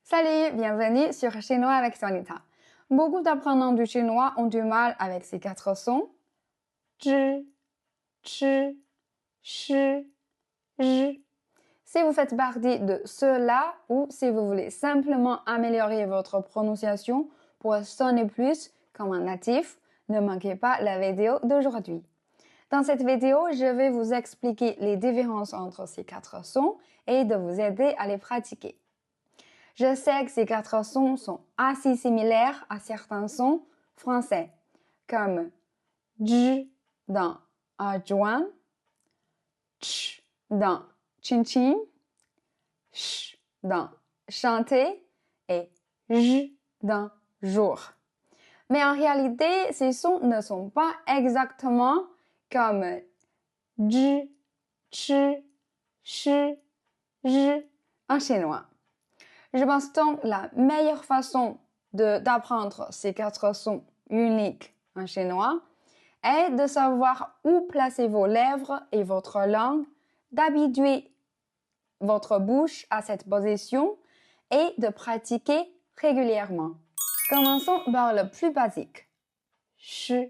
Salut, bienvenue sur Chinois avec Sonita. Beaucoup d'apprenants du chinois ont du mal avec ces quatre sons. Zhi, chi, shi, zhi. Si vous faites partie de ceux-là ou si vous voulez simplement améliorer votre prononciation pour sonner plus comme un natif, ne manquez pas la vidéo d'aujourd'hui. Dans cette vidéo, je vais vous expliquer les différences entre ces quatre sons et de vous aider à les pratiquer. Je sais que ces quatre sons sont assez similaires à certains sons français, comme j dans adjoint, ch dans chin-chin, ch dans chanter et j dans jour. Mais en réalité, ces sons ne sont pas exactement comme j, ch, ch, j en chinois. Je pense donc la meilleure façon d'apprendre ces quatre sons uniques en chinois est de savoir où placer vos lèvres et votre langue, d'habituer votre bouche à cette position et de pratiquer régulièrement. Commençons par le plus basique. Ch.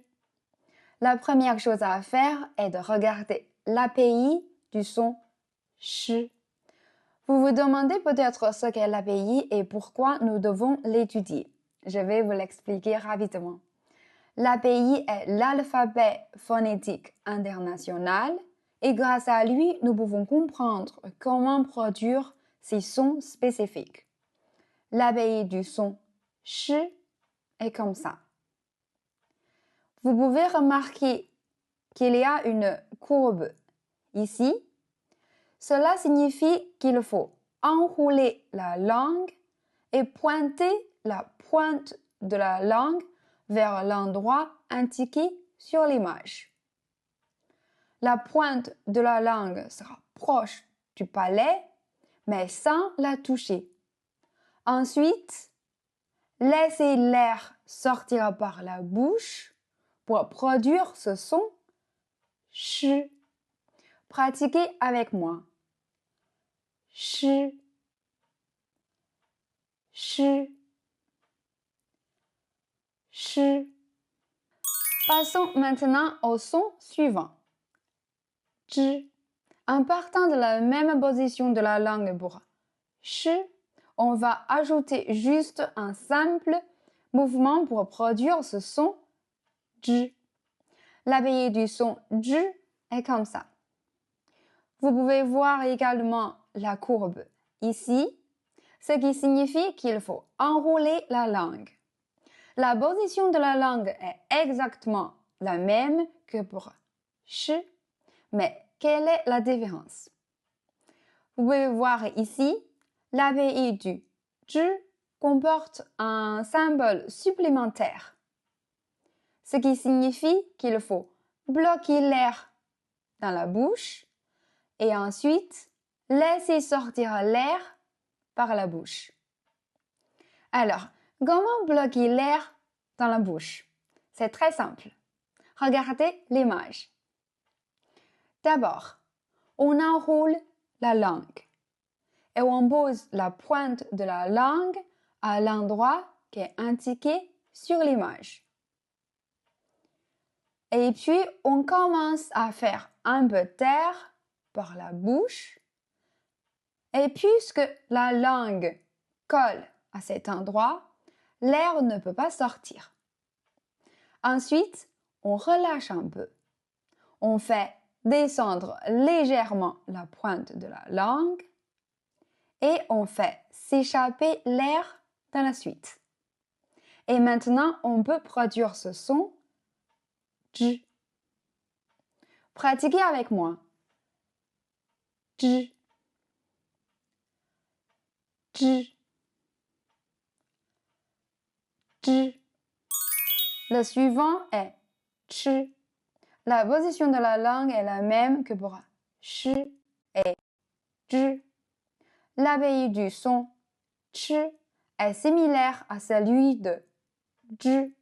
La première chose à faire est de regarder l'API du son ch. Vous vous demandez peut-être ce qu'est l'API et pourquoi nous devons l'étudier. Je vais vous l'expliquer rapidement. L'API est l'alphabet phonétique international et grâce à lui, nous pouvons comprendre comment produire ces sons spécifiques. L'API du son ch est comme ça. Vous pouvez remarquer qu'il y a une courbe ici. Cela signifie qu'il faut enrouler la langue et pointer la pointe de la langue vers l'endroit indiqué sur l'image. La pointe de la langue sera proche du palais, mais sans la toucher. Ensuite, laissez l'air sortir par la bouche pour produire ce son ch. Pratiquez avec moi. Ch, ch, ch. Passons maintenant au son suivant. Zhi. En partant de la même position de la langue pour ch, on va ajouter juste un simple mouvement pour produire ce son zhi. L'API du son zhi est comme ça. Vous pouvez voir également la courbe ici, ce qui signifie qu'il faut enrouler la langue. La position de la langue est exactement la même que pour ch, mais quelle est la différence? Vous pouvez voir ici, l'API du zhi comporte un symbole supplémentaire, ce qui signifie qu'il faut bloquer l'air dans la bouche et ensuite laisser sortir l'air par la bouche. Alors, comment bloquer l'air dans la bouche? C'est très simple. Regardez l'image. D'abord, on enroule la langue et on pose la pointe de la langue à l'endroit qui est indiqué sur l'image. Et puis, on commence à faire un peu d'air par la bouche. Et puisque la langue colle à cet endroit, l'air ne peut pas sortir. Ensuite, on relâche un peu. On fait descendre légèrement la pointe de la langue et on fait s'échapper l'air dans la suite. Et maintenant, on peut produire ce son zhi. Pratiquez avec moi. Zhi, zhi, zhi. Le suivant est ch. La position de la langue est la même que pour ch et zhi. L'API du son ch est similaire à celui de zhi.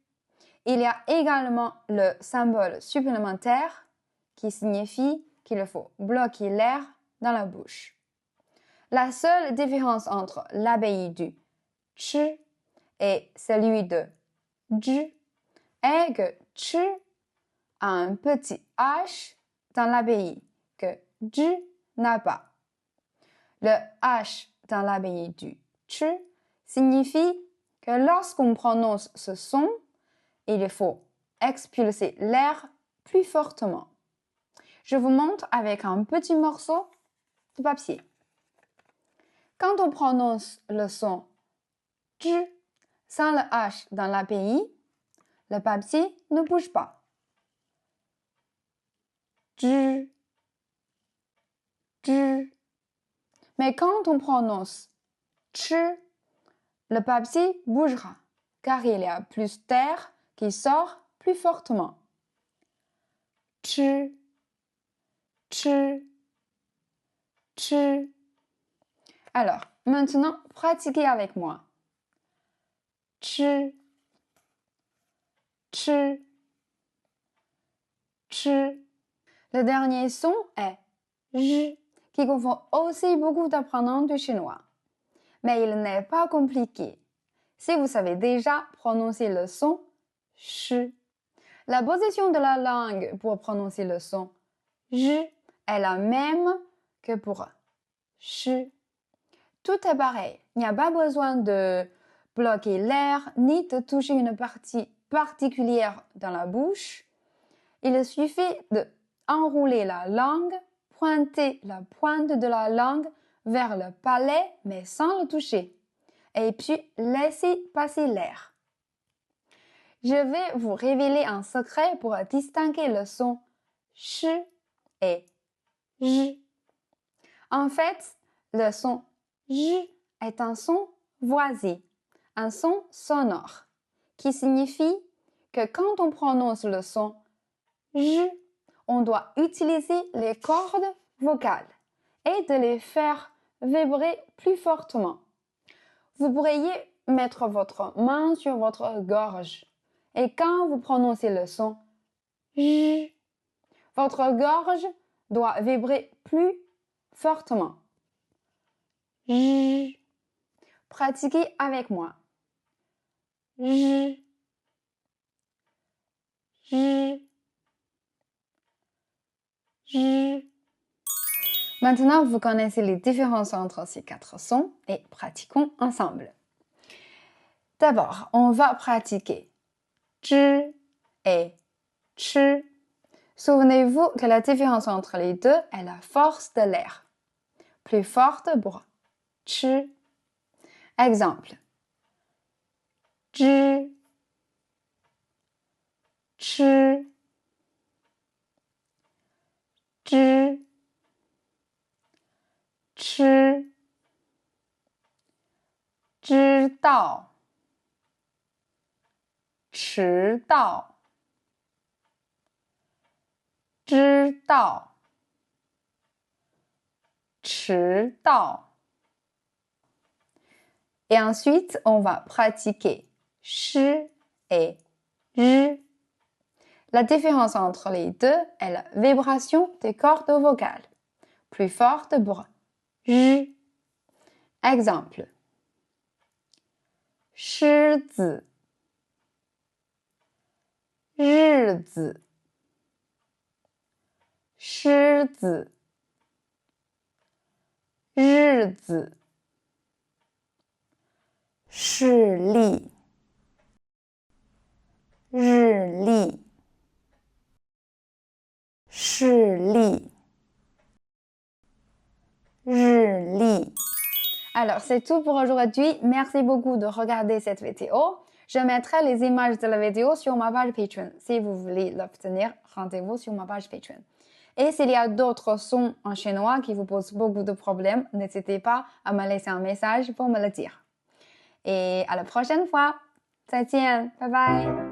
Il y a également le symbole supplémentaire qui signifie qu'il faut bloquer l'air dans la bouche. La seule différence entre l'API du ch et celui de j est que ch a un petit h dans l'abbaye que j n'a pas. Le h dans l'abbaye du ch signifie que lorsqu'on prononce ce son, il faut expulser l'air plus fortement. Je vous montre avec un petit morceau de papier. Quand on prononce le son j sans le h dans l'API, le papier ne bouge pas. J, j. Mais quand on prononce ch, le papier bougera, car il y a plus d'air qui sort plus fortement. Ch, ch, ch. Alors, maintenant, pratiquez avec moi. Ch, ch, ch. Le dernier son est j, qui confond aussi beaucoup d'apprenants du chinois. Mais il n'est pas compliqué. Si vous savez déjà prononcer le son ch, la position de la langue pour prononcer le son j est la même que pour ch. Tout est pareil. Il n'y a pas besoin de bloquer l'air ni de toucher une partie particulière dans la bouche. Il suffit de enrouler la langue, pointer la pointe de la langue vers le palais mais sans le toucher. Et puis laisser passer l'air. Je vais vous révéler un secret pour distinguer le son ch et j. En fait, le son j est un son voisé, un son sonore, qui signifie que quand on prononce le son j, on doit utiliser les cordes vocales et de les faire vibrer plus fortement. Vous pourriez mettre votre main sur votre gorge et quand vous prononcez le son j, votre gorge doit vibrer plus fortement. J. Pratiquez avec moi. J. J. J. Maintenant, vous connaissez les différences entre ces quatre sons et pratiquons ensemble. D'abord, on va pratiquer j et ch. Souvenez-vous que la différence entre les deux est la force de l'air. Plus forte pour ch. Exemple. J. Ch. J. Ch. 知道，迟到，知道，迟到。Et ensuite, on va pratiquer ch et j. La différence entre les deux est la vibration des cordes vocales, plus forte pour j. Exemple. 狮子，日子，狮子，日子，视力，日历，视力，日历。Alors, c'est tout pour aujourd'hui. Merci beaucoup de regarder cette vidéo. Je mettrai les images de la vidéo sur ma page Patreon. Si vous voulez l'obtenir, rendez-vous sur ma page Patreon. Et s'il y a d'autres sons en chinois qui vous posent beaucoup de problèmes, n'hésitez pas à me laisser un message pour me le dire. Et à la prochaine fois. 再见，拜拜。